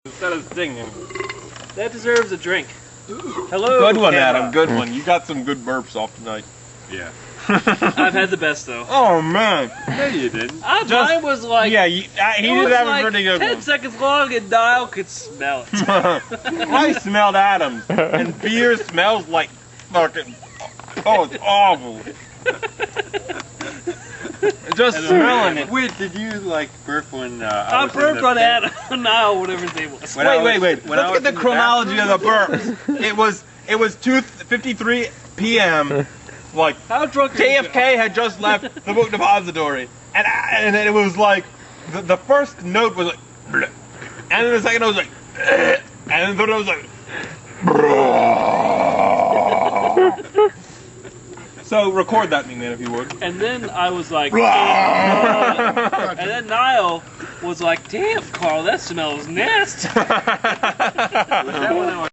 Instead of singing. That deserves a drink. Hello, Good one, Kayla. Adam. Good one. You got some good burps off tonight. Yeah. I've had the best though. Oh man. No, you didn't. Mine was like Yeah, he it did was have like a pretty good 10 one. seconds long and Dial could smell it. I smelled Adams, and beer smells like fucking. Oh, it's awful. Just smelling it. Wait, did you like burp when I was in burped the on pit? Adam, Niall, whatever his name was. When I was- Wait. when I Let's was get the in the chronology of the bathroom. burps. It was 2:53 p.m. Like How drunk are you? JFK had just left the book depository, and it was like the first note was like, bleh, and then the second note was like, and then the third note was like. So record that, man, if you would. And then I was like, and then Niall was like, damn, Carl, that smells nasty. Was that when I was